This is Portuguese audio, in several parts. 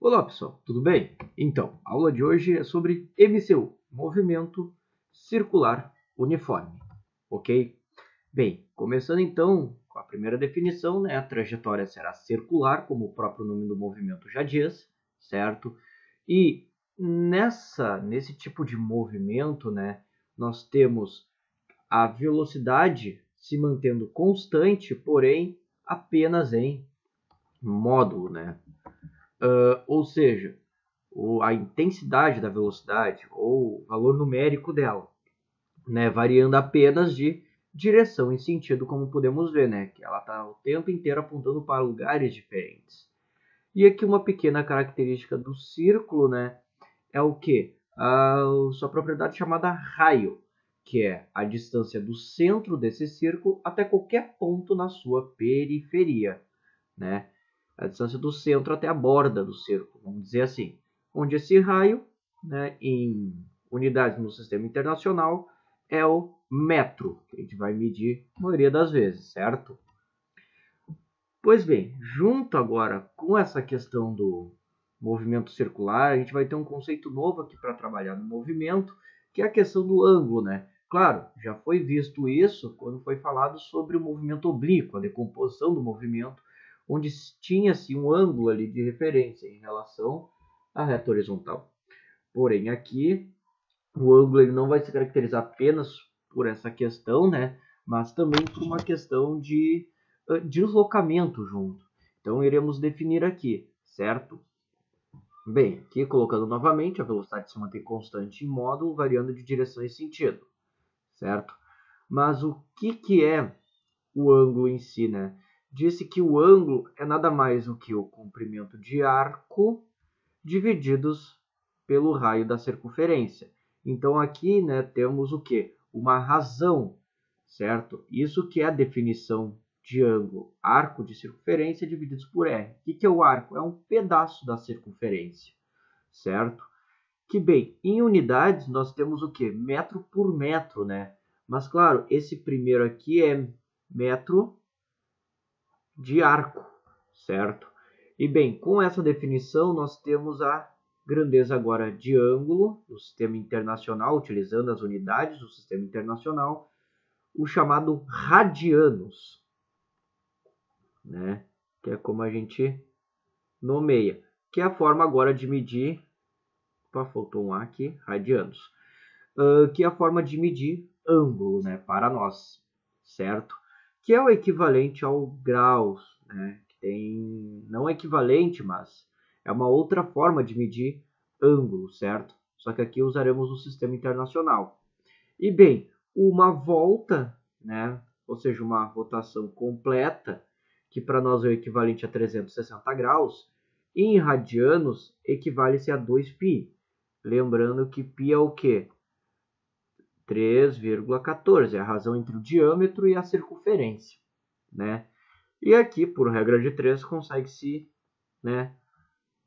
Olá pessoal, tudo bem? Então, a aula de hoje é sobre MCU, Movimento Circular Uniforme, ok? Bem, começando então com a primeira definição, né? A trajetória será circular, como o próprio nome do movimento já diz, certo? E nesse tipo de movimento, né, nós temos a velocidade se mantendo constante, porém apenas em módulo, né? Ou seja, a intensidade da velocidade ou o valor numérico dela, né, variando apenas de direção e sentido, como podemos ver, né, que ela está o tempo inteiro apontando para lugares diferentes. E aqui uma pequena característica do círculo, né, é o que? A sua propriedade chamada raio, que é a distância do centro desse círculo até qualquer ponto na sua periferia, né? A distância do centro até a borda do círculo, vamos dizer assim, onde esse raio, né, em unidades no sistema internacional, é o metro, que a gente vai medir a maioria das vezes, certo? Pois bem, junto agora com essa questão do movimento circular, a gente vai ter um conceito novo aqui para trabalhar no movimento, que é a questão do ângulo, né? Claro, já foi visto isso quando foi falado sobre o movimento oblíquo, a decomposição do movimento, onde tinha-se um ângulo ali de referência em relação à reta horizontal. Porém, aqui, o ângulo ele não vai se caracterizar apenas por essa questão, né? Mas também por uma questão de deslocamento junto. Então, iremos definir aqui, certo? Bem, aqui colocando novamente, a velocidade se mantém constante em módulo, variando de direção e sentido, certo? Mas o que é o ângulo em si, né? Disse que o ângulo é nada mais do que o comprimento de arco divididos pelo raio da circunferência. Então aqui, né, temos o que? Uma razão, certo? Isso que é a definição de ângulo. Arco de circunferência divididos por R. O que é o arco? É um pedaço da circunferência, certo? Que bem, em unidades nós temos o que? Metro por metro, né? Mas claro, esse primeiro aqui é metro de arco, certo? E bem, com essa definição nós temos a grandeza agora de ângulo do sistema internacional, utilizando as unidades do sistema internacional, o chamado radianos, né? Que é como a gente nomeia, que é a forma agora de medir, opa, faltou um A aqui, radianos, que é a forma de medir ângulo, né, para nós, certo? Que é o equivalente ao graus, né? Tem, não equivalente, mas é uma outra forma de medir ângulo, certo? Só que aqui usaremos o sistema internacional. E bem, uma volta, né? Ou seja, uma rotação completa, que para nós é o equivalente a 360 graus, em radianos equivale-se a 2π. Lembrando que π é o quê? 3,14, é a razão entre o diâmetro e a circunferência, né? E aqui, por regra de 3, consegue-se, né,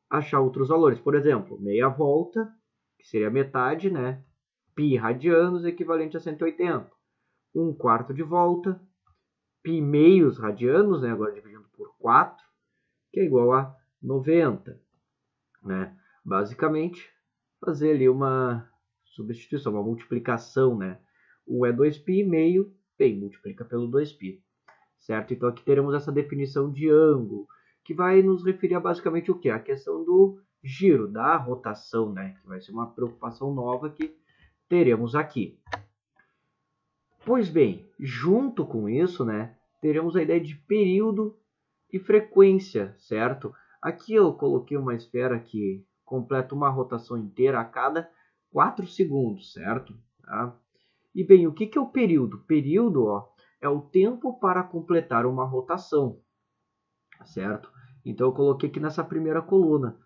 achar outros valores. Por exemplo, meia volta, que seria metade, né? Π radianos, equivalente a 180. Um quarto de volta, π meios radianos, né, agora dividindo por 4, que é igual a 90. Né? Basicamente, fazer ali uma substituição, uma multiplicação, né? 1 é 2π meio, bem, multiplica pelo 2π, certo? Então aqui teremos essa definição de ângulo, que vai nos referir a basicamente o que? A questão do giro, da rotação, né? Que vai ser uma preocupação nova que teremos aqui. Pois bem, junto com isso, né, teremos a ideia de período e frequência, certo? Aqui eu coloquei uma esfera que completa uma rotação inteira a cada 4 segundos, certo? Tá? E bem, o que é o período? Período, ó, é o tempo para completar uma rotação, certo? Então eu coloquei aqui nessa primeira coluna.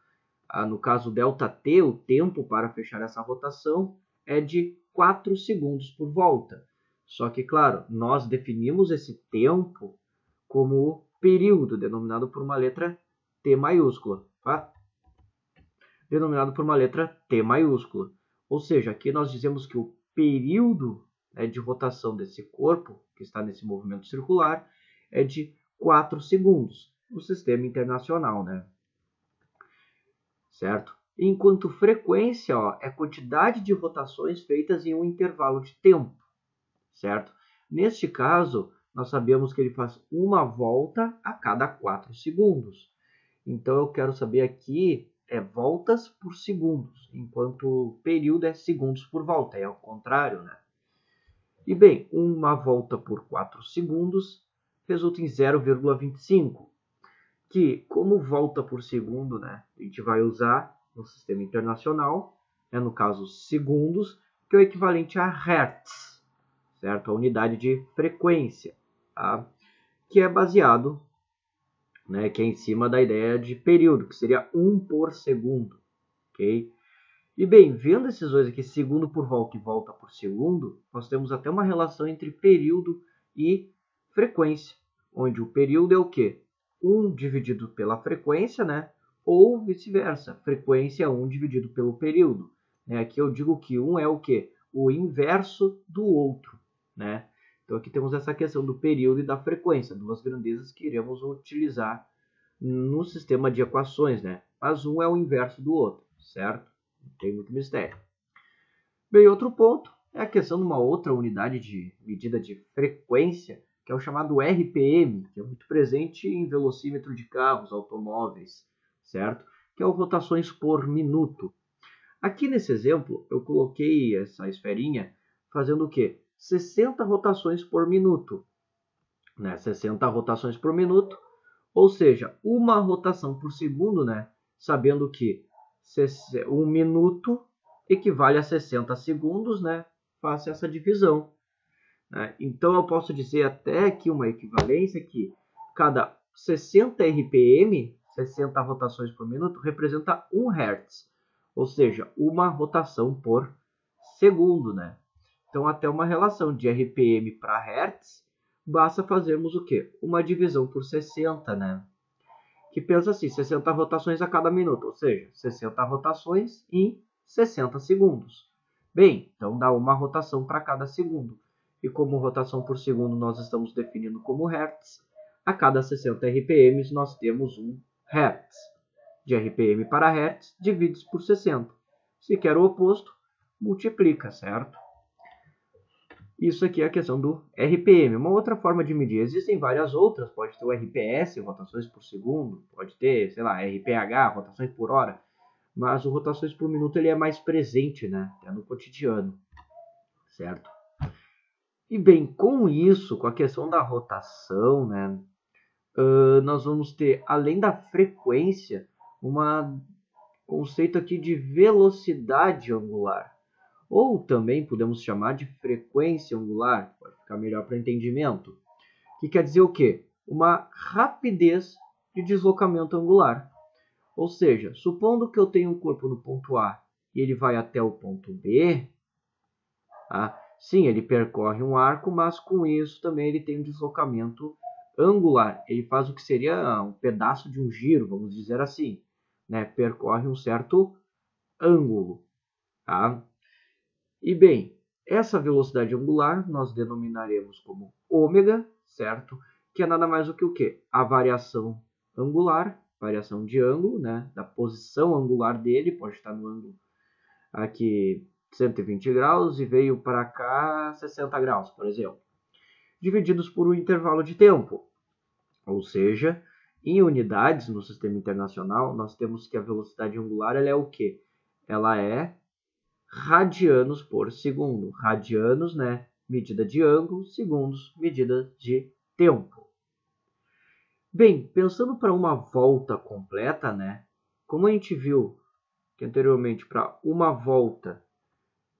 No caso ΔT, o tempo para fechar essa rotação é de 4 segundos por volta. Só que, claro, nós definimos esse tempo como período, denominado por uma letra T maiúscula. Tá? Denominado por uma letra T maiúscula. Ou seja, aqui nós dizemos que o período, né, de rotação desse corpo, que está nesse movimento circular, é de 4 segundos, no sistema internacional, né? certo? Enquanto frequência, ó, é quantidade de rotações feitas em um intervalo de tempo, certo? Neste caso, nós sabemos que ele faz uma volta a cada 4 segundos. Então, eu quero saber aqui voltas por segundos, enquanto o período é segundos por volta, é ao contrário, né? E bem, uma volta por 4 segundos resulta em 0,25, que como volta por segundo, né, a gente vai usar no sistema internacional, no caso segundos, que é o equivalente a Hertz, certo? A unidade de frequência, tá? Que é baseado, né, que é em cima da ideia de período, que seria 1 por segundo, ok? E bem, vendo esses dois aqui, segundo por volta e volta por segundo, nós temos até uma relação entre período e frequência, onde o período é o quê? 1 dividido pela frequência, né? Ou vice-versa, frequência é 1 dividido pelo período. Né? Aqui eu digo que 1 é o quê? O inverso do outro, né? Então aqui temos essa questão do período e da frequência, duas grandezas que iremos utilizar no sistema de equações, né? Mas um é o inverso do outro, certo? Não tem muito mistério. Bem, outro ponto é a questão de uma outra unidade de medida de frequência, que é o chamado RPM, que é muito presente em velocímetro de carros, automóveis, certo? Que é o rotações por minuto. Aqui nesse exemplo, eu coloquei essa esferinha fazendo o quê? 60 rotações por minuto. Né? 60 rotações por minuto, ou seja, uma rotação por segundo, né? Sabendo que 1 minuto equivale a 60 segundos, né? Faça essa divisão. Né? Então, eu posso dizer até aqui uma equivalência que cada 60 RPM, 60 rotações por minuto, representa 1 Hz, ou seja, uma rotação por segundo. Né? Então, até uma relação de RPM para Hz, basta fazermos o quê? Uma divisão por 60, né? Que pensa assim, 60 rotações a cada minuto, ou seja, 60 rotações em 60 segundos. Bem, então dá uma rotação para cada segundo. E como rotação por segundo nós estamos definindo como Hertz, a cada 60 RPMs nós temos 1 Hertz. De RPM para Hertz, divide por 60. Se quer o oposto, multiplica, certo? Isso aqui é a questão do RPM. Uma outra forma de medir, existem várias outras, pode ter o RPS, rotações por segundo, pode ter, sei lá, RPH, rotações por hora, mas o rotações por minuto ele é mais presente, né? É no cotidiano, certo? E bem, com isso, com a questão da rotação, né, nós vamos ter, além da frequência, um conceito aqui de velocidade angular. Ou também podemos chamar de frequência angular, pode ficar melhor para entendimento. Que quer dizer o quê? Uma rapidez de deslocamento angular. Ou seja, supondo que eu tenho um corpo no ponto A e ele vai até o ponto B, tá? Sim, ele percorre um arco, mas com isso também ele tem um deslocamento angular. Ele faz o que seria um pedaço de um giro, vamos dizer assim. Né? Percorre um certo ângulo. Tá? E bem, essa velocidade angular nós denominaremos como ômega, certo? Que é nada mais do que o quê? A variação angular, variação de ângulo, né? Da posição angular dele, pode estar no ângulo aqui 120 graus e veio para cá 60 graus, por exemplo. Divididos por um intervalo de tempo. Ou seja, em unidades no sistema internacional, nós temos que a velocidade angular ela é o quê? Ela é radianos por segundo. Radianos, né? Medida de ângulo, segundos, medida de tempo. Bem, pensando para uma volta completa, né? Como a gente viu que anteriormente para uma volta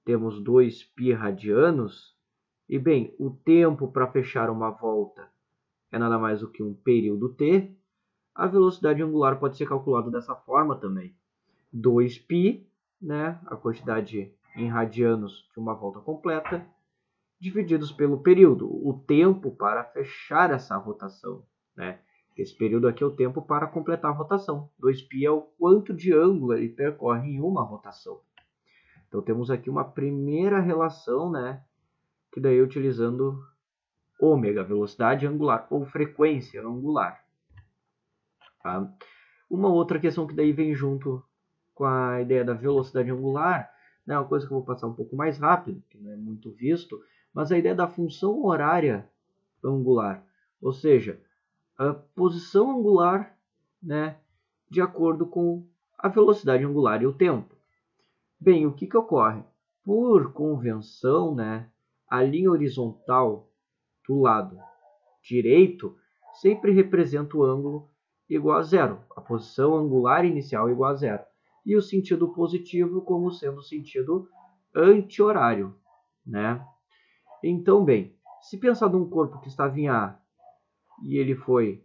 temos 2π radianos, e bem, o tempo para fechar uma volta é nada mais do que um período t, a velocidade angular pode ser calculada dessa forma também. 2π, né? A quantidade em radianos de uma volta completa, divididos pelo período, o tempo para fechar essa rotação. Né? Esse período aqui é o tempo para completar a rotação. 2π é o quanto de ângulo ele percorre em uma rotação. Então temos aqui uma primeira relação, né? Que daí utilizando ômega, velocidade angular, ou frequência angular. Tá? Uma outra questão que daí vem junto com a ideia da velocidade angular, né, uma coisa que eu vou passar um pouco mais rápido, que não é muito visto, mas a ideia da função horária angular, ou seja, a posição angular, né, de acordo com a velocidade angular e o tempo. Bem, o que ocorre? Por convenção, né, a linha horizontal do lado direito sempre representa o ângulo igual a zero, a posição angular inicial igual a zero, e o sentido positivo como sendo o sentido anti-horário, né? Então, bem, se pensar num corpo que estava em A e ele foi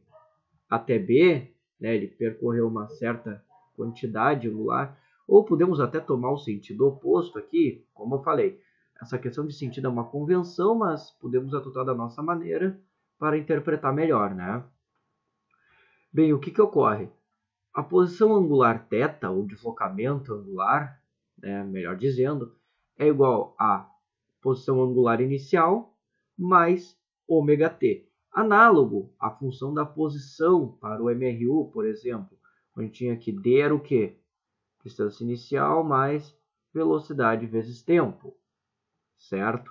até B, né, ele percorreu uma certa quantidade angular, ou podemos até tomar o sentido oposto aqui, como eu falei. Essa questão de sentido é uma convenção, mas podemos adotar da nossa maneira para interpretar melhor, né? Bem, o que ocorre? A posição angular θ, ou deslocamento angular, né, melhor dizendo, é igual a posição angular inicial mais ômega-t. Análogo à função da posição para o MRU, por exemplo, onde tinha que D era o quê? Distância inicial mais velocidade vezes tempo, certo?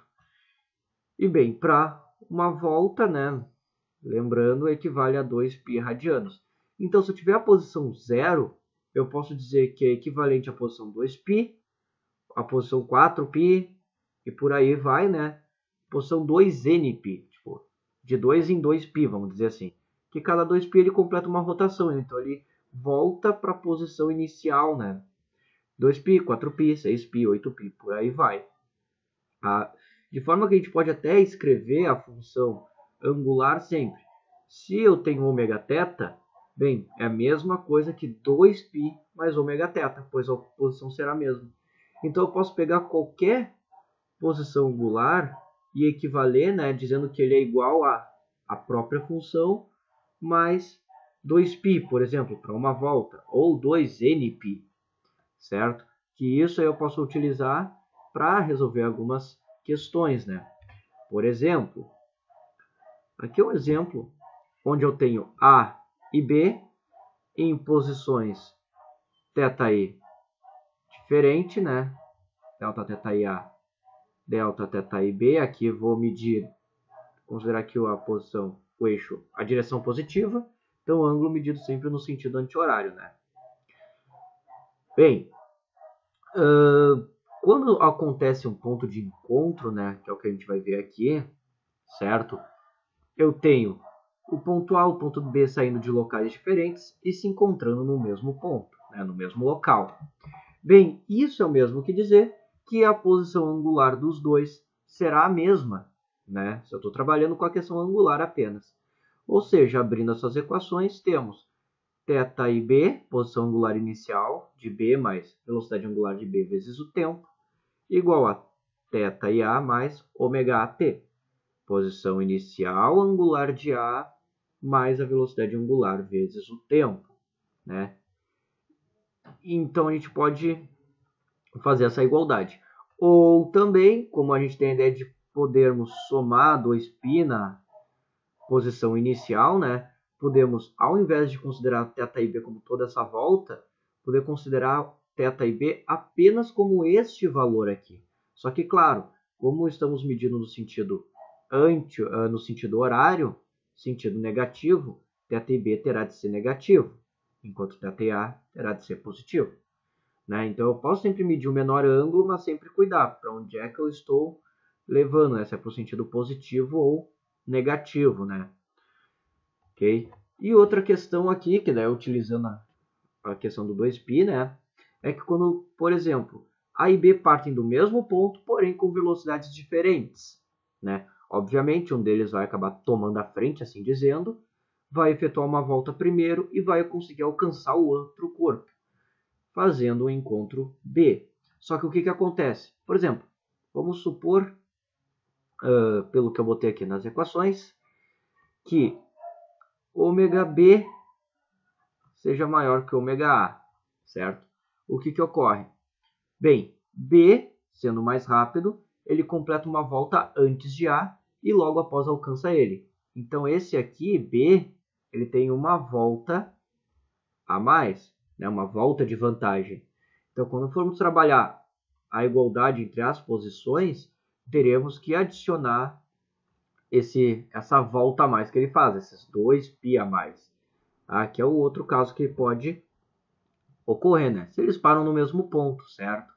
E bem, para uma volta, né, lembrando, equivale a 2π radianos. Então, se eu tiver a posição 0, eu posso dizer que é equivalente à posição 2π, a posição 4π, e por aí vai, né? Posição 2nπ, tipo, de 2 em 2π, vamos dizer assim. Que cada 2π ele completa uma rotação, então ele volta para a posição inicial, né? 2π, 4π, 6π, 8π, por aí vai. De forma que a gente pode até escrever a função angular sempre. Se eu tenho ômega-θ, bem, é a mesma coisa que 2π mais ômega-θ, pois a posição será a mesma. Então eu posso pegar qualquer posição angular e equivaler, né, dizendo que ele é igual à própria função mais 2π, por exemplo, para uma volta, ou 2nπ, certo? Que isso aí eu posso utilizar para resolver algumas questões, né? Por exemplo, aqui é um exemplo onde eu tenho A e B em posições θi diferente, né? Delta θi A, delta θi B. Aqui eu vou medir, considerar aqui a posição, o eixo, a direção positiva. Então, o ângulo medido sempre no sentido anti-horário, né? Bem, quando acontece um ponto de encontro, né, que é o que a gente vai ver aqui, certo? Eu tenho o ponto A e o ponto B saindo de locais diferentes e se encontrando no mesmo ponto, né, no mesmo local. Bem, isso é o mesmo que dizer que a posição angular dos dois será a mesma, né? Se eu estou trabalhando com a questão angular apenas. Ou seja, abrindo essas equações, temos θ e B, posição angular inicial de B mais velocidade angular de B vezes o tempo, igual a θ e A mais ômega-t, posição inicial angular de A mais a velocidade angular vezes o tempo, né? Então, a gente pode fazer essa igualdade. Ou também, como a gente tem a ideia de podermos somar 2π na posição inicial, né? Podemos, ao invés de considerar θ e B como toda essa volta, poder considerar θ e B apenas como este valor aqui. Só que, claro, como estamos medindo no sentido no sentido horário, sentido negativo, θ e B terá de ser negativo, enquanto θ e A terá de ser positivo, né? Então, eu posso sempre medir o menor ângulo, mas sempre cuidar para onde é que eu estou levando, né? Se é para o sentido positivo ou negativo, né? Ok? E outra questão aqui, que daí utilizando a questão do 2π, né? É que quando, por exemplo, A e B partem do mesmo ponto, porém com velocidades diferentes, né? Obviamente, um deles vai acabar tomando a frente, assim dizendo, vai efetuar uma volta primeiro e vai conseguir alcançar o outro corpo, fazendo o encontro B. Só que o que acontece? Por exemplo, vamos supor, pelo que eu botei aqui nas equações, que ômega B seja maior que ômega A, certo? O que ocorre? Bem, B, sendo mais rápido, ele completa uma volta antes de A e logo após alcança ele. Então, esse aqui, B, ele tem uma volta a mais, né? Uma volta de vantagem. Então, quando formos trabalhar a igualdade entre as posições, teremos que adicionar essa volta a mais que ele faz, esses 2π a mais. Aqui é o outro caso que pode ocorrer, né? Se eles param no mesmo ponto, certo?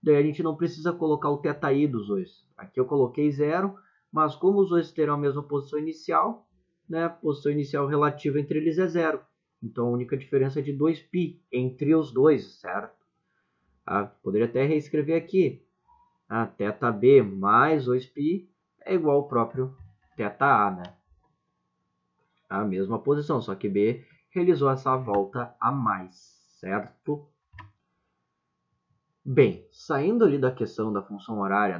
Daí a gente não precisa colocar o θi dos dois. Aqui eu coloquei 0, mas como os dois terão a mesma posição inicial, né? A posição inicial relativa entre eles é 0. Então a única diferença é de 2π entre os dois, certo? Poderia até reescrever aqui. θb mais 2π é igual ao próprio θa, né? A mesma posição, só que B realizou essa volta a mais, certo? Bem, saindo ali da questão da função horária,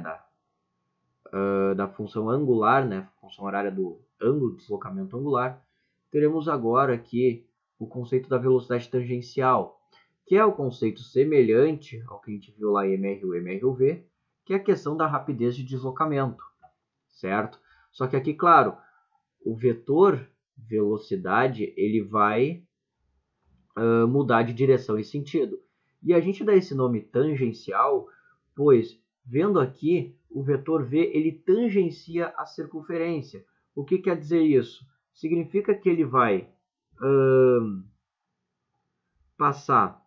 da função angular, né? Função horária do ângulo de deslocamento angular, teremos agora aqui o conceito da velocidade tangencial, que é o conceito semelhante ao que a gente viu lá em MRU e MRUV, que é a questão da rapidez de deslocamento, certo? Só que aqui, claro, o vetor velocidade ele vai mudar de direção e sentido. E a gente dá esse nome tangencial, pois, vendo aqui, o vetor V ele tangencia a circunferência. O que quer dizer isso? Significa que ele vai passar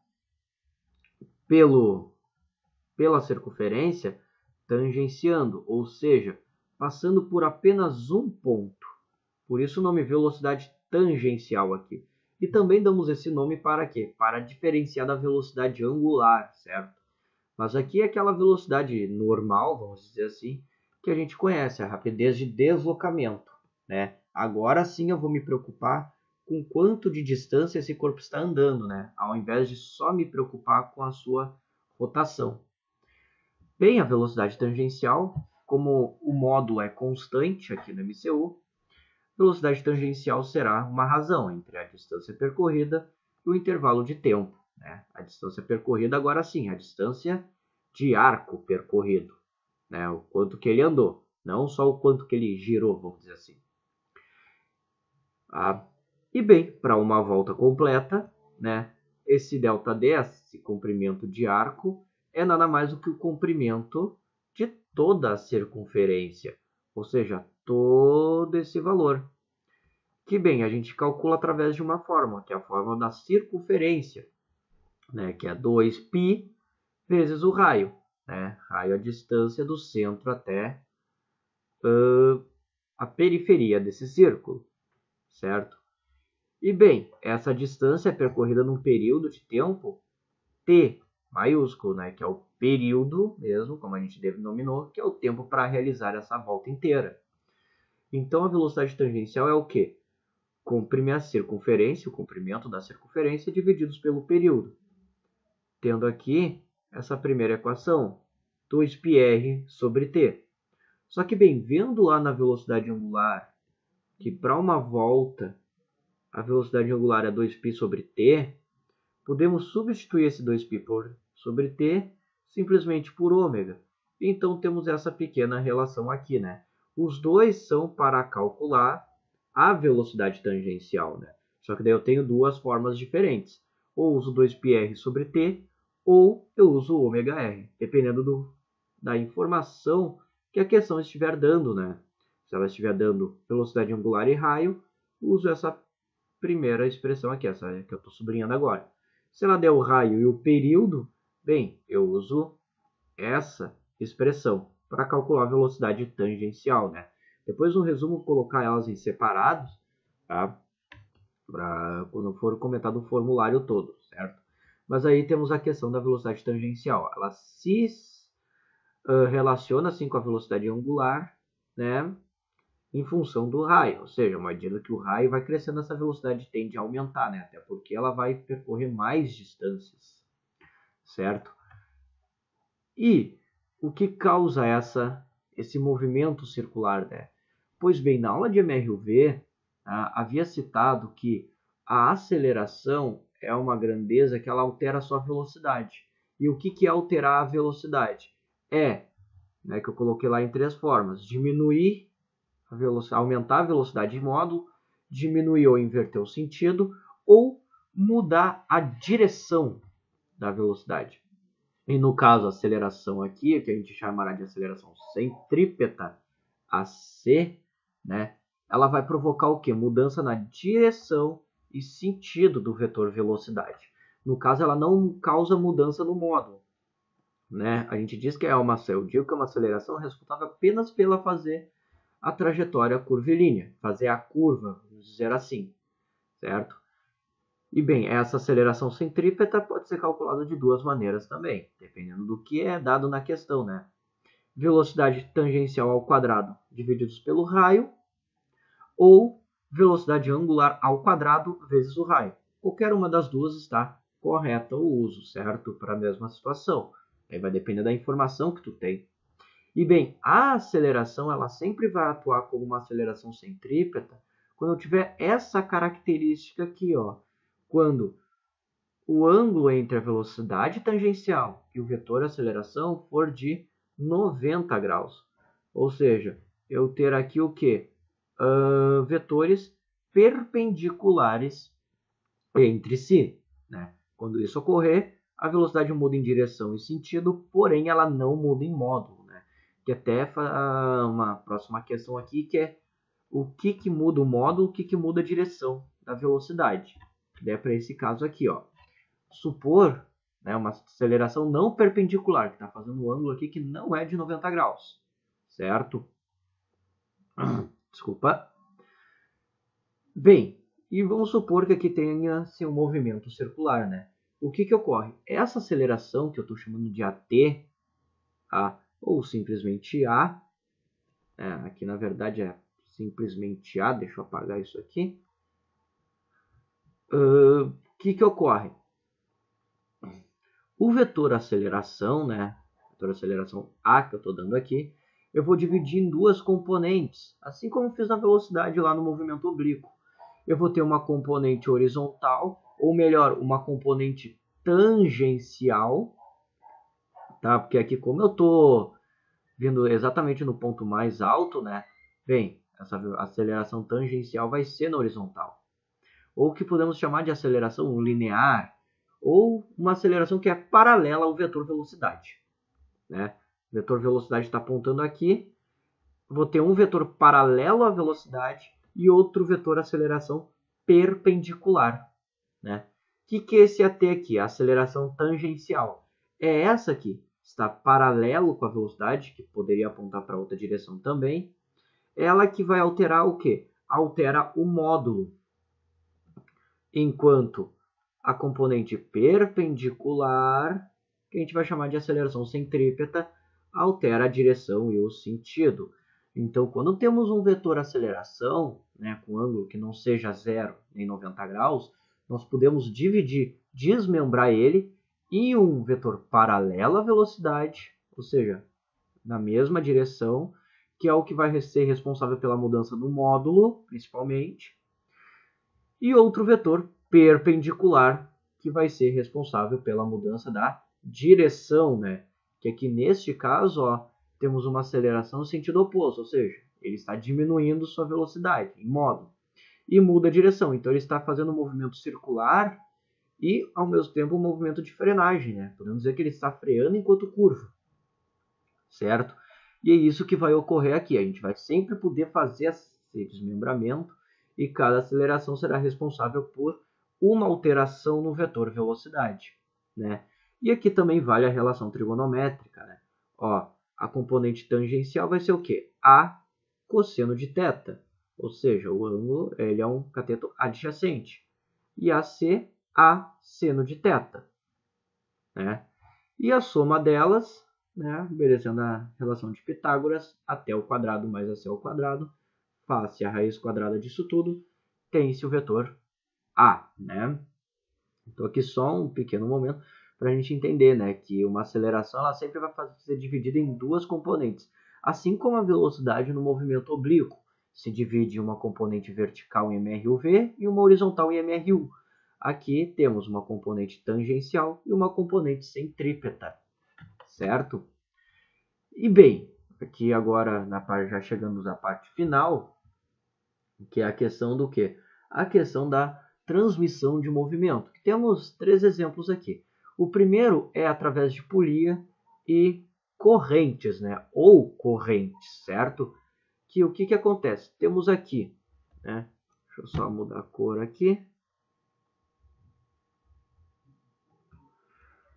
pela circunferência tangenciando, ou seja, passando por apenas um ponto. Por isso o nome velocidade tangencial aqui. E também damos esse nome para quê? Para diferenciar da velocidade angular, certo? Mas aqui é aquela velocidade normal, vamos dizer assim, que a gente conhece, a rapidez de deslocamento, né? Agora sim eu vou me preocupar com quanto de distância esse corpo está andando, né? Ao invés de só me preocupar com a sua rotação. Bem, a velocidade tangencial, como o módulo é constante aqui no MCU, velocidade tangencial será uma razão entre a distância percorrida e o intervalo de tempo, né? A distância percorrida, agora sim, a distância de arco percorrido, né? O quanto que ele andou, não só o quanto que ele girou, vamos dizer assim. E bem, para uma volta completa, né? Esse ΔD, esse comprimento de arco, é nada mais do que o comprimento de toda a circunferência, ou seja, todo esse valor. Que bem, a gente calcula através de uma fórmula, que é a fórmula da circunferência, né? Que é 2π vezes o raio, né? Raio é a distância do centro até a periferia desse círculo, certo? E bem, essa distância é percorrida num período de tempo t maiúsculo, né? Que é o período mesmo, como a gente denominou, que é o tempo para realizar essa volta inteira. Então a velocidade tangencial é o quê? Comprime a circunferência, o comprimento da circunferência, divididos pelo período. Tendo aqui essa primeira equação, 2πr sobre t. Só que, bem, vendo lá na velocidade angular, que para uma volta a velocidade angular é 2π sobre t, podemos substituir esse 2π sobre t simplesmente por ômega. Então temos essa pequena relação aqui, né? Os dois são para calcular a velocidade tangencial, né? Só que daí eu tenho duas formas diferentes. Ou uso 2πr sobre t, ou eu uso ômega-r, dependendo da informação que a questão estiver dando, né? Se ela estiver dando velocidade angular e raio, uso essa primeira expressão aqui, essa que eu estou sublinhando agora. Se ela der o raio e o período, bem, eu uso essa expressão para calcular a velocidade tangencial, né? Depois no resumo colocar elas em separados, tá? Para quando for comentado o formulário todo, certo? Mas aí temos a questão da velocidade tangencial. Ela se relaciona assim com a velocidade angular, né? Em função do raio, ou seja, à medida que o raio vai crescendo, essa velocidade tende a aumentar, né? Até porque ela vai percorrer mais distâncias, certo? E o que causa esse movimento circular, né? Pois bem, na aula de MRUV, havia citado que a aceleração é uma grandeza que ela altera a sua velocidade. E o que é alterar a velocidade? Né, que eu coloquei lá em 3 formas: diminuir a velocidade, aumentar a velocidade de módulo, diminuir ou inverter o sentido, ou mudar a direção da velocidade. E no caso, a aceleração aqui, que a gente chamará de aceleração centrípeta, AC, né, ela vai provocar o quê? Mudança na direção e sentido do vetor velocidade. No caso, ela não causa mudança no módulo, né? A gente diz que eu digo que é uma aceleração responsável apenas pela fazer a trajetória curvilínea, fazer a curva, vamos dizer assim, certo? E bem, essa aceleração centrípeta pode ser calculada de duas maneiras também, dependendo do que é dado na questão, né? Velocidade tangencial ao quadrado divididos pelo raio, ou velocidade angular ao quadrado vezes o raio. Qualquer uma das duas está correta o uso, certo? Para a mesma situação. Aí vai depender da informação que tu tem. E bem, a aceleração ela sempre vai atuar como uma aceleração centrípeta quando eu tiver essa característica aqui, ó. Quando o ângulo entre a velocidade tangencial e o vetor aceleração for de 90 graus. Ou seja, eu ter aqui o quê? Vetores perpendiculares entre si, né? Quando isso ocorrer, a velocidade muda em direção e sentido, porém ela não muda em módulo, né? Que até uma próxima questão aqui, que é o que muda o módulo, o que muda a direção da velocidade. É para esse caso aqui, ó. Supor, né, uma aceleração não perpendicular, que está fazendo um ângulo aqui que não é de 90 graus, certo? Desculpa. Bem, e vamos supor que aqui tenha-se um movimento circular, né? O que ocorre? Essa aceleração, que eu estou chamando de AT, ou simplesmente A, aqui na verdade é simplesmente A, deixa eu apagar isso aqui. O que ocorre? O vetor aceleração, né? Vetor aceleração A que eu estou dando aqui, eu vou dividir em duas componentes, assim como fiz na velocidade lá no movimento oblíquo. Eu vou ter uma componente horizontal, ou melhor, uma componente tangencial, tá? Porque aqui, como eu estou vindo exatamente no ponto mais alto, né? Bem, essa aceleração tangencial vai ser na horizontal. Ou o que podemos chamar de aceleração linear, ou uma aceleração que é paralela ao vetor velocidade, né? O vetor velocidade está apontando aqui, vou ter um vetor paralelo à velocidade e outro vetor aceleração perpendicular, né? O que é esse AT aqui? A aceleração tangencial. É essa aqui, está paralelo com a velocidade, que poderia apontar para outra direção também. Ela que vai alterar o quê? Altera o módulo. Enquanto a componente perpendicular, que a gente vai chamar de aceleração centrípeta, altera a direção e o sentido. Então, quando temos um vetor aceleração, né, com ângulo que não seja 0 nem 90 graus, nós podemos desmembrar ele em um vetor paralelo à velocidade, ou seja, na mesma direção, que é o que vai ser responsável pela mudança do módulo, principalmente, e outro vetor perpendicular, que vai ser responsável pela mudança da direção, né? Que aqui neste caso, ó, temos uma aceleração no sentido oposto, ou seja, ele está diminuindo sua velocidade em módulo e muda a direção. Então ele está fazendo um movimento circular e ao mesmo tempo um movimento de frenagem, né? Podemos dizer que ele está freando enquanto curva, certo? E é isso que vai ocorrer aqui. A gente vai sempre poder fazer esse desmembramento e cada aceleração será responsável por uma alteração no vetor velocidade, né? E aqui também vale a relação trigonométrica, né? Ó, a componente tangencial vai ser o quê? A cosseno de θ, ou seja, o ângulo ele é um cateto adjacente. E AC, A seno de θ, né? E a soma delas, né, obedecendo a relação de Pitágoras, até o quadrado mais AC ao quadrado, face a raiz quadrada disso tudo, tem-se o vetor A, né? Então aqui só um pequeno momento para a gente entender, né, que uma aceleração ela sempre vai ser dividida em duas componentes, assim como a velocidade no movimento oblíquo se divide em uma componente vertical em MRUV e uma horizontal em MRU. Aqui temos uma componente tangencial e uma componente centrípeta, certo? E bem, aqui agora já chegamos à parte final, que é a questão do quê? A questão da transmissão de movimento. Temos três exemplos aqui. O primeiro é através de polia e correntes, né? Ou correntes, certo? Que o que acontece? Temos aqui, né? Deixa eu só mudar a cor aqui.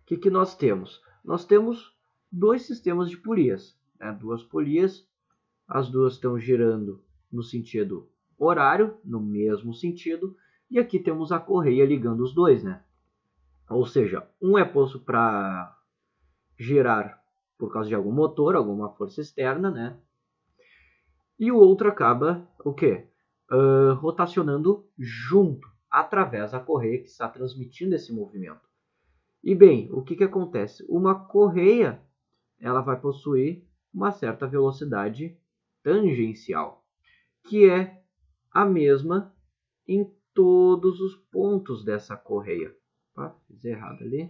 O que nós temos? Nós temos dois sistemas de polias, né? Duas polias, as duas estão girando no sentido horário, no mesmo sentido, e aqui temos a correia ligando os dois, né? Ou seja, um é posto para girar por causa de algum motor, alguma força externa, né? E o outro acaba o quê? Rotacionando junto, através da correia que está transmitindo esse movimento. E bem, o que acontece? Uma correia ela vai possuir uma certa velocidade tangencial, que é a mesma em todos os pontos dessa correia. Opa, fiz errado ali.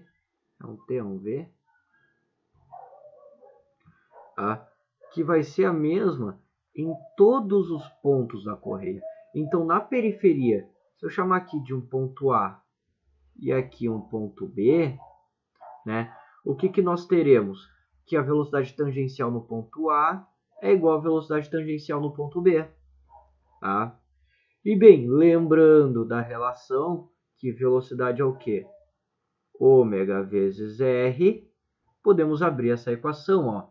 É um T, é um V. Que vai ser a mesma em todos os pontos da correia. Então, na periferia, se eu chamar aqui de um ponto A e aqui um ponto B, né, o que nós teremos? Que a velocidade tangencial no ponto A é igual à velocidade tangencial no ponto B. Tá? E bem, lembrando da relação que velocidade é o quê? Ômega vezes R, podemos abrir essa equação, ó.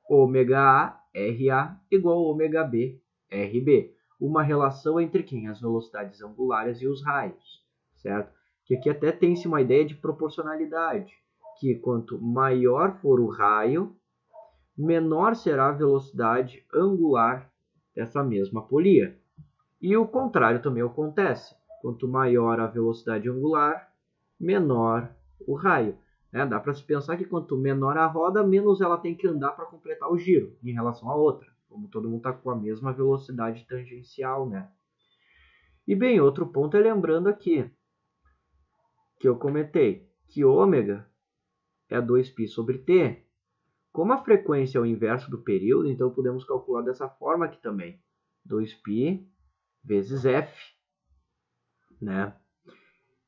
Ômega A, RA igual a ômega B, RB. Uma relação entre quem? As velocidades angulares e os raios, certo? Que aqui até tem-se uma ideia de proporcionalidade, que quanto maior for o raio, menor será a velocidade angular dessa mesma polia. E o contrário também acontece. Quanto maior a velocidade angular, menor o raio. Dá para se pensar que quanto menor a roda, menos ela tem que andar para completar o giro em relação à outra, como todo mundo está com a mesma velocidade tangencial, né? E bem, outro ponto é lembrando aqui, que eu comentei, que ômega é 2π sobre t. Como a frequência é o inverso do período, então podemos calcular dessa forma aqui também. 2π vezes f, né?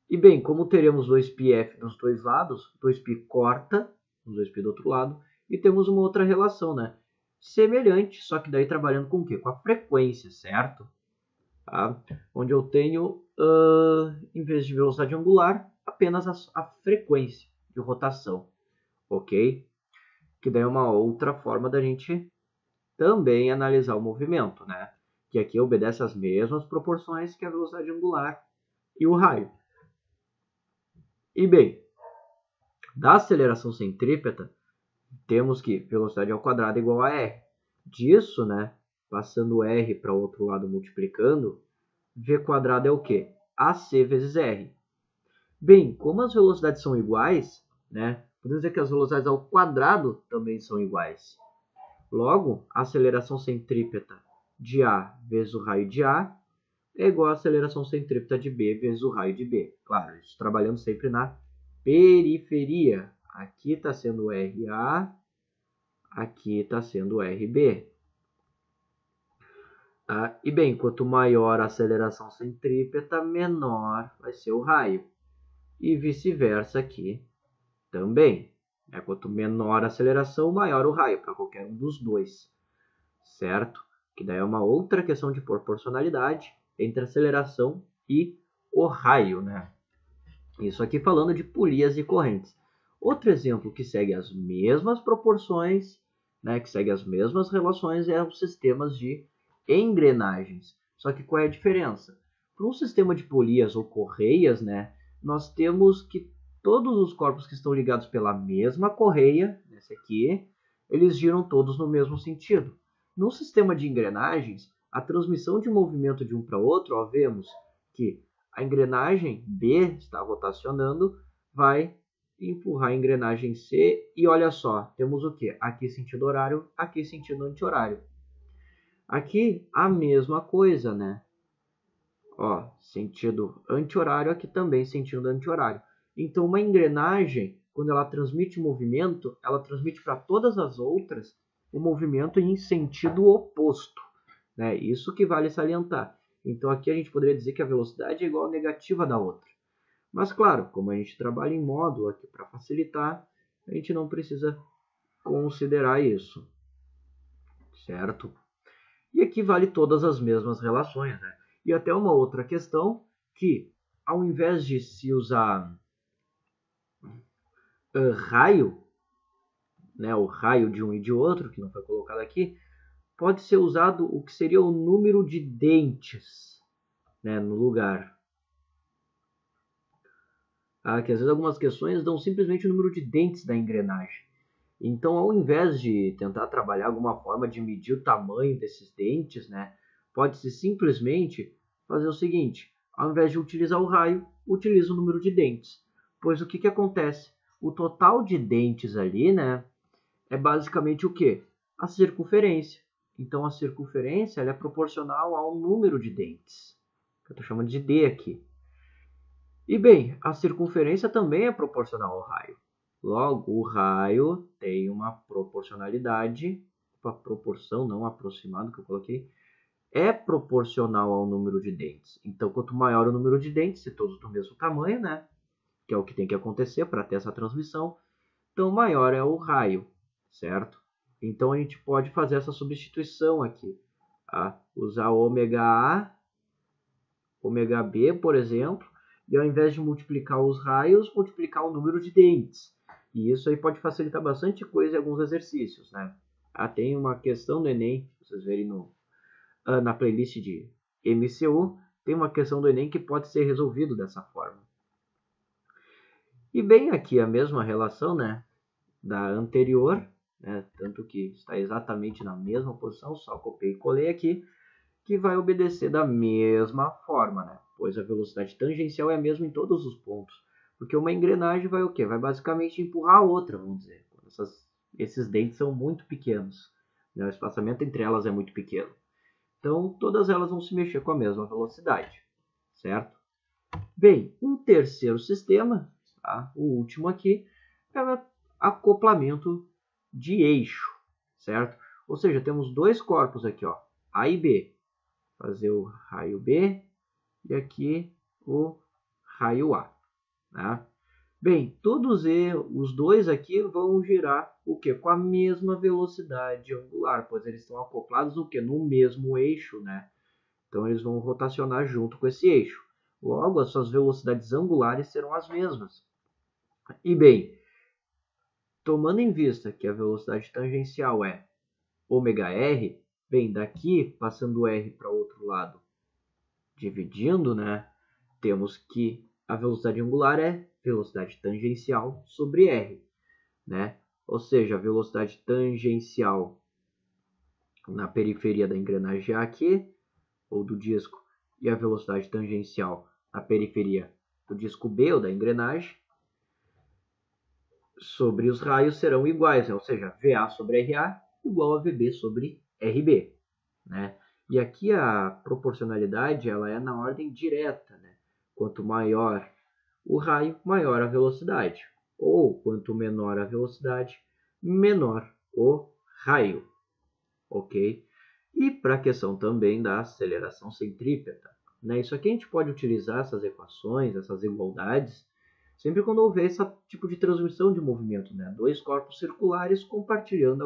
E bem, como teremos 2πf nos dois lados, 2π corta, os 2π do outro lado, e temos uma outra relação, né? Semelhante, só que daí trabalhando com o quê? Com a frequência, certo? Tá? Onde eu tenho, em vez de velocidade angular, apenas a frequência de rotação, ok? Que daí é uma outra forma da gente também analisar o movimento, né? Que aqui obedece às mesmas proporções que a velocidade angular e o raio. E bem, da aceleração centrípeta, temos que velocidade ao quadrado é igual a r. Disso, né, passando r para o outro lado multiplicando, v quadrado é o quê? AC vezes r. Bem, como as velocidades são iguais, né, podemos dizer que as velocidades ao quadrado também são iguais. Logo, a aceleração centrípeta de A vezes o raio de A é igual à aceleração centrípeta de B vezes o raio de B. Claro, isso trabalhando sempre na periferia. Aqui está sendo RA, aqui está sendo RB. E bem, quanto maior a aceleração centrípeta, menor vai ser o raio. E vice-versa aqui também. Quanto menor a aceleração, maior o raio, para qualquer um dos dois. Certo? Que daí é uma outra questão de proporcionalidade entre a aceleração e o raio, né? Isso aqui falando de polias e correntes. Outro exemplo que segue as mesmas proporções, né, que segue as mesmas relações, é os sistemas de engrenagens. Só que qual é a diferença? Para um sistema de polias ou correias, né, nós temos que todos os corpos que estão ligados pela mesma correia, esse aqui, eles giram todos no mesmo sentido. No sistema de engrenagens, a transmissão de movimento de um para outro, ó, vemos que a engrenagem B está rotacionando, vai empurrar a engrenagem C e olha só, temos o que? Aqui sentido horário, aqui sentido anti-horário. Aqui a mesma coisa, né? Ó, sentido anti-horário, aqui também sentido anti-horário. Então uma engrenagem, quando ela transmite movimento, ela transmite para todas as outras o movimento em sentido oposto, né? Isso que vale salientar. Então aqui a gente poderia dizer que a velocidade é igual à negativa da outra. Mas claro, como a gente trabalha em módulo aqui para facilitar, a gente não precisa considerar isso, certo? E aqui vale todas as mesmas relações, né? E até uma outra questão que, ao invés de se usar raio, né, o raio de um e de outro, que não foi colocado aqui, pode ser usado o que seria o número de dentes, né, no lugar. Que às vezes algumas questões dão simplesmente o número de dentes da engrenagem. Então, ao invés de tentar trabalhar alguma forma de medir o tamanho desses dentes, né, pode-se simplesmente fazer o seguinte: ao invés de utilizar o raio, utiliza o número de dentes. Pois o que acontece? O total de dentes ali, né, é basicamente o quê? A circunferência. Então, a circunferência ela é proporcional ao número de dentes. Eu estou chamando de D aqui. E bem, a circunferência também é proporcional ao raio. Logo, o raio tem uma proporcionalidade, uma proporção não aproximada que eu coloquei, é proporcional ao número de dentes. Então, quanto maior o número de dentes, se todos do mesmo tamanho, né, que é o que tem que acontecer para ter essa transmissão, então maior é o raio, certo? Então, a gente pode fazer essa substituição aqui. Tá? Usar ômega A, ômega B, por exemplo, e ao invés de multiplicar os raios, multiplicar o número de dentes. E isso aí pode facilitar bastante coisa em alguns exercícios, né? Tem uma questão do Enem, vocês verem na playlist de MCU, tem uma questão do Enem que pode ser resolvido dessa forma. E bem, aqui a mesma relação, né, da anterior, né, tanto que está exatamente na mesma posição, só copiei e colei aqui, que vai obedecer da mesma forma, né? Pois a velocidade tangencial é a mesma em todos os pontos. Porque uma engrenagem vai o quê? Vai basicamente empurrar a outra, vamos dizer. Esses dentes são muito pequenos, né? O espaçamento entre elas é muito pequeno. Então, todas elas vão se mexer com a mesma velocidade, certo? Bem, um terceiro sistema, tá? O último aqui, é o acoplamento de eixo, certo? Ou seja, temos dois corpos aqui, ó, A e B. Fazer o raio B e aqui o raio A. Né? Bem, todos os dois aqui vão girar o que? Com a mesma velocidade angular, pois eles estão acoplados o que? No mesmo eixo, né? Então eles vão rotacionar junto com esse eixo. Logo, as suas velocidades angulares serão as mesmas. E bem, tomando em vista que a velocidade tangencial é ômega-r, bem, daqui, passando o r para o outro lado, dividindo, né, temos que a velocidade angular é velocidade tangencial sobre r, né? Ou seja, a velocidade tangencial na periferia da engrenagem aqui, ou do disco, e a velocidade tangencial na periferia do disco B ou da engrenagem, sobre os raios serão iguais, né? Ou seja, VA sobre RA igual a VB sobre RB, né? E aqui a proporcionalidade ela é na ordem direta, né? Quanto maior o raio, maior a velocidade. Ou quanto menor a velocidade, menor o raio. Ok? E para a questão também da aceleração centrípeta, né? Isso aqui a gente pode utilizar essas equações, essas igualdades, sempre quando houver esse tipo de transmissão de movimento, né? Dois corpos circulares compartilhando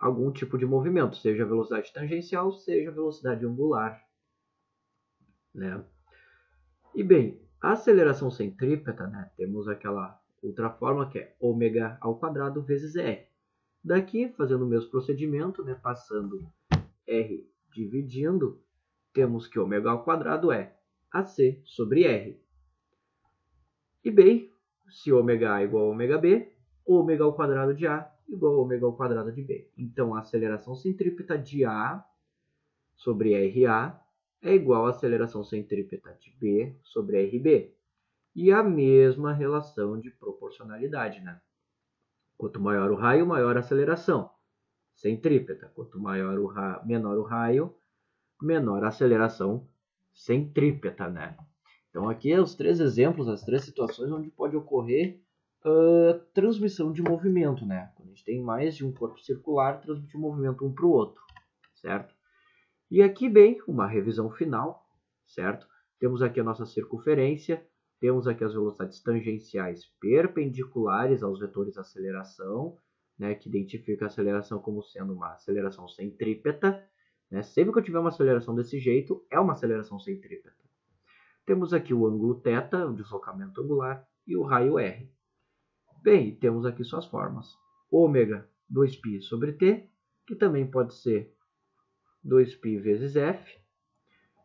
algum tipo de movimento, seja a velocidade tangencial, seja a velocidade angular, né? E bem, a aceleração centrípeta, né? Temos aquela outra forma que é ômega ao quadrado vezes r. Daqui, fazendo o mesmo procedimento, né? Passando r dividindo, temos que ômega ao quadrado é AC sobre r. E bem, se ômega A igual a ômega B, ômega ao quadrado de A igual a ômega ao quadrado de B. Então, a aceleração centrípeta de A sobre RA é igual à aceleração centrípeta de B sobre RB. E a mesma relação de proporcionalidade, né? Quanto maior o raio, maior a aceleração centrípeta. Quanto menor o raio, menor a aceleração centrípeta, né? Então aqui os três exemplos, as três situações onde pode ocorrer transmissão de movimento, né? Quando a gente tem mais de um corpo circular, transmitir um movimento um para o outro, certo? E aqui, bem, uma revisão final, certo? Temos aqui a nossa circunferência, temos aqui as velocidades tangenciais perpendiculares aos vetores de aceleração, né, que identifica a aceleração como sendo uma aceleração centrípeta. Né? Sempre que eu tiver uma aceleração desse jeito, é uma aceleração centrípeta. Temos aqui o ângulo θ, o deslocamento angular, e o raio r. Bem, temos aqui suas formas. Ômega 2π sobre t, que também pode ser 2π vezes f.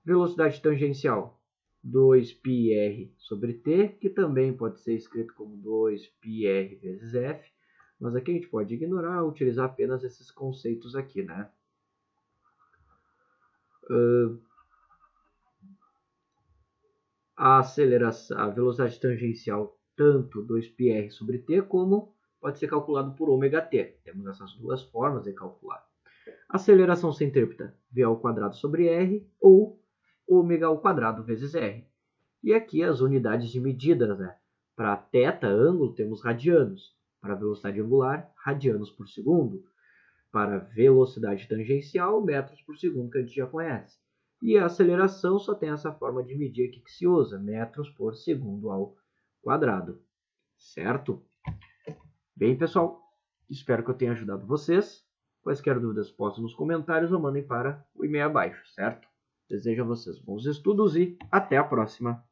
Velocidade tangencial, 2πr sobre t, que também pode ser escrito como 2πr vezes f. Mas aqui a gente pode ignorar, utilizar apenas esses conceitos aqui, né? A aceleração, a velocidade tangencial, tanto 2πr sobre t, como pode ser calculado por ômega t. Temos essas duas formas de calcular. Aceleração centrípeta, v ao quadrado sobre r, ou ômega ao quadrado vezes r. E aqui as unidades de medidas, né? Para θ, ângulo, temos radianos. Para velocidade angular, radianos por segundo. Para velocidade tangencial, metros por segundo, que a gente já conhece. E a aceleração só tem essa forma de medir aqui que se usa, metros por segundo ao quadrado. Certo? Bem, pessoal, espero que eu tenha ajudado vocês. Quaisquer dúvidas, postem nos comentários ou mandem para o e-mail abaixo, certo? Desejo a vocês bons estudos e até a próxima!